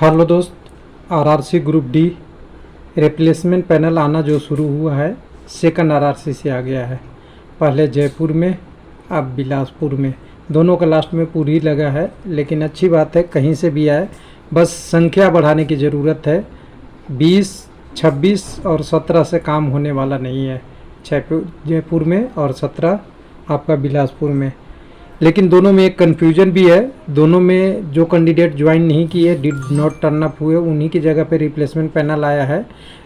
Hello दोस्त, RRC group D replacement panel आना जो शुरू हुआ है, सेकंड आरआरसी से आ गया है। पहले जयपुर में, अब बिलासपुर में, दोनों का लास्ट में पूरी लगा है। लेकिन अच्छी बात है, कहीं से भी आए, बस संख्या बढ़ाने की ज़रूरत है। 20, 26 और 17 से काम होने वाला नहीं है। जयपुर में और 17 आपका बिलासपुर में। लेकिन दोनों में एक कन्फ्यूजन भी है। दोनों में जो कैंडिडेट ज्वाइन नहीं किए, डिड नॉट टर्न अप हुए, उन्हीं की जगह पे रिप्लेसमेंट पैनल आया है।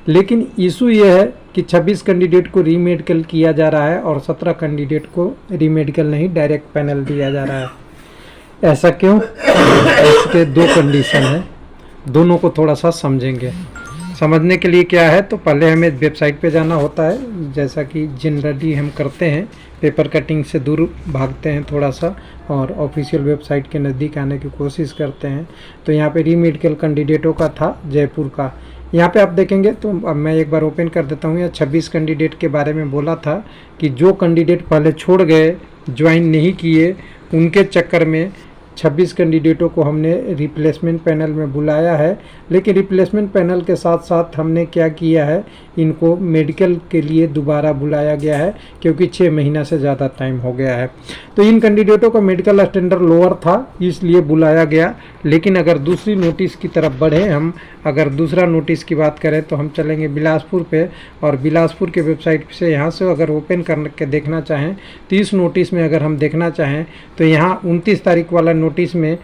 लेकिन इशू ये है कि 26 कैंडिडेट को रीमेडिकल किया जा रहा है और 17 कैंडिडेट को रीमेडिकल नहीं, डायरेक्ट पैनल दिया जा रहा है। ऐसा क्यों? इसके दो कंडीशन है, दोनों को थोड़ा सा समझेंगे। समझने के लिए क्या है, तो पहले हमें वेबसाइट पे जाना होता है, जैसा कि जनरली हम करते हैं। पेपर कटिंग से दूर भागते हैं थोड़ा सा और ऑफिशियल वेबसाइट के नज़दीक आने की कोशिश करते हैं। तो यहाँ पे रीमेडिकल कैंडिडेटों का था, जयपुर का। यहाँ पे आप देखेंगे तो अब मैं एक बार ओपन कर देता हूँ। यहाँ 26 कैंडिडेट के बारे में बोला था कि जो कैंडिडेट पहले छोड़ गए, ज्वाइन नहीं किए, उनके चक्कर में 26 कैंडिडेटों को हमने रिप्लेसमेंट पैनल में बुलाया है। लेकिन रिप्लेसमेंट पैनल के साथ साथ हमने क्या किया है, इनको मेडिकल के लिए दोबारा बुलाया गया है, क्योंकि 6 महीना से ज़्यादा टाइम हो गया है। तो इन कैंडिडेटों का मेडिकल स्टैंडर्ड लोअर था, इसलिए बुलाया गया। लेकिन अगर दूसरी नोटिस की तरफ बढ़े हम, अगर दूसरा नोटिस की बात करें तो हम चलेंगे बिलासपुर पे, और बिलासपुर के वेबसाइट से यहाँ से अगर ओपन करके देखना चाहें तो इस नोटिस में अगर हम देखना चाहें तो यहाँ 29 तारीख वाला नोटिस में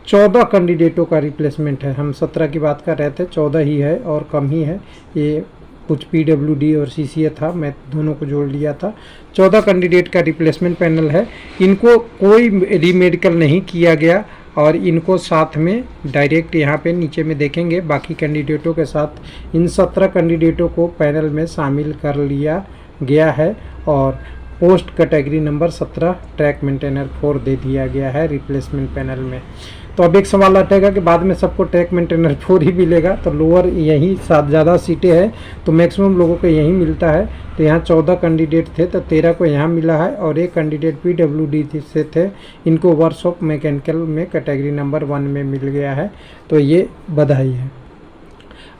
14 कैंडिडेटों का रिप्लेसमेंट है। हम 17 की बात कर रहे थे, 14 ही है और कम ही है। ये कुछ PWD और CCA था, मैं दोनों को जोड़ लिया था। 14 कैंडिडेट का रिप्लेसमेंट पैनल है। इनको कोई रीमेडिकल नहीं किया गया और इनको साथ में डायरेक्ट यहाँ पे नीचे में देखेंगे, बाकी कैंडिडेटों के साथ इन 17 कैंडिडेटों को पैनल में शामिल कर लिया गया है और post category number 17 track maintainer 4 दे दिया गया है रिप्लेसमेंट पैनल में। तो अब एक सवाल उठेगा कि बाद में सबको ट्रैक मेंटेनर 4 ही मिलेगा, तो लोअर यही ज़्यादा सीटें हैं तो मैक्सिमम लोगों को यही मिलता है। तो यहाँ 14 कैंडिडेट थे तो 13 को यहाँ मिला है और एक कैंडिडेट PWD से थे, इनको वर्कशॉप मैकेनिकल में कैटेगरी नंबर 1 में मिल गया है। तो ये बधाई है।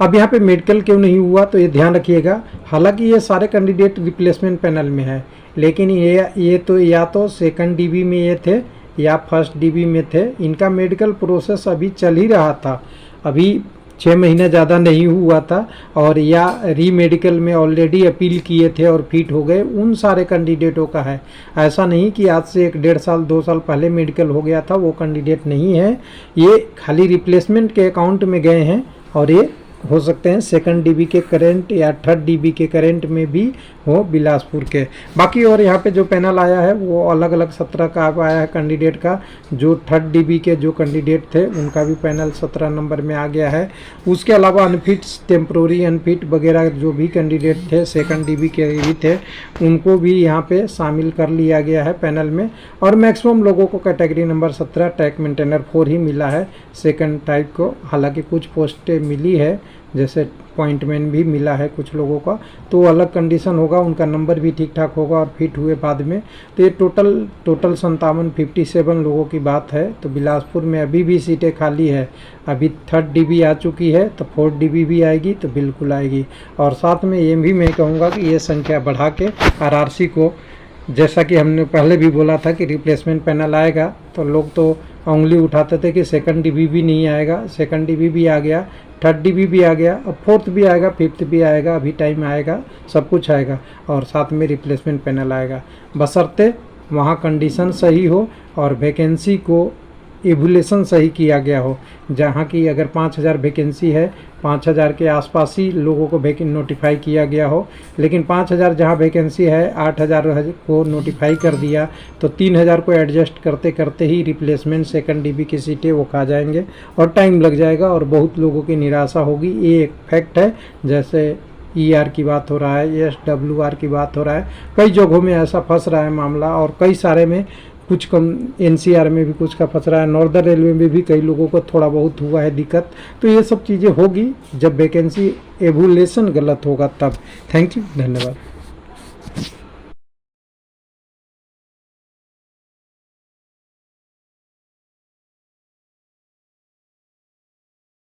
अब यहाँ पे मेडिकल क्यों नहीं हुआ, तो ये ध्यान रखिएगा। हालांकि ये सारे कैंडिडेट रिप्लेसमेंट पैनल में है, लेकिन ये तो या तो सेकंड DB में ये थे या फर्स्ट DB में थे। इनका मेडिकल प्रोसेस अभी चल ही रहा था, अभी 6 महीने ज़्यादा नहीं हुआ था, और या रीमेडिकल में ऑलरेडी अपील किए थे और फिट हो गए, उन सारे कैंडिडेटों का है। ऐसा नहीं कि आज से 1-1.5 साल 2 साल पहले मेडिकल हो गया था, वो कैंडिडेट नहीं है। ये खाली रिप्लेसमेंट के अकाउंट में गए हैं और ये हो सकते हैं सेकंड DB के करंट या थर्ड DB के करंट में भी हो बिलासपुर के। बाकी और यहाँ पे जो पैनल आया है वो अलग अलग 17 का आया है कैंडिडेट का। जो थर्ड DB के जो कैंडिडेट थे उनका भी पैनल 17 नंबर में आ गया है। उसके अलावा अनफिट, टेम्प्रोरी अनफिट वगैरह जो भी कैंडिडेट थे सेकंड DB के भी थे, उनको भी यहाँ पे शामिल कर लिया गया है पैनल में। और मैक्सिमम लोगों को कैटेगरी नंबर 17 ट्रैक मेंटेनर 4 ही मिला है सेकंड टाइप को। हालांकि कुछ पोस्टें मिली है, जैसे अपॉइंटमेंट भी मिला है कुछ लोगों का, तो अलग कंडीशन होगा, उनका नंबर भी ठीक ठाक होगा और फिट हुए बाद में। तो ये टोटल 57 लोगों की बात है। तो बिलासपुर में अभी भी सीटें खाली है। अभी थर्ड DB आ चुकी है, तो फोर्थ DB भी आएगी तो बिल्कुल आएगी। और साथ में ये भी मैं कहूँगा कि ये संख्या बढ़ा के RRC को, जैसा कि हमने पहले भी बोला था कि रिप्लेसमेंट पैनल आएगा, तो लोग तो उंगली उठाते थे कि सेकंड DB भी नहीं आएगा। सेकंड DB भी आ गया, थर्ड DB भी आ गया, अब फोर्थ भी आएगा, फिफ्थ भी आएगा। अभी टाइम आएगा, सब कुछ आएगा और साथ में रिप्लेसमेंट पैनल आएगा, बशर्ते वहाँ कंडीशन सही हो और वैकेंसी को एवुलेशन सही किया गया हो। जहाँ की अगर 5000 वैकेंसी है, 5000 के आसपास ही लोगों को नोटिफाई किया गया हो। लेकिन 5000 जहाँ वैकेंसी है, 8000 को नोटिफाई कर दिया, तो 3000 को एडजस्ट करते करते ही रिप्लेसमेंट सेकंड DB की सीटें वो खा जाएंगे और टाइम लग जाएगा और बहुत लोगों की निराशा होगी। ये एक फैक्ट है। जैसे ER की बात हो रहा है, SWR की बात हो रहा है, कई जगहों में ऐसा फंस रहा है मामला, और कई सारे में कुछ कम NCR में भी कुछ का फंस रहा है, नॉर्दर्न रेलवे में भी कई लोगों को थोड़ा बहुत हुआ है दिक्कत। तो ये सब चीज़ें होगी जब वैकेंसी एवुलेशन गलत होगा तब। थैंक यू, धन्यवाद।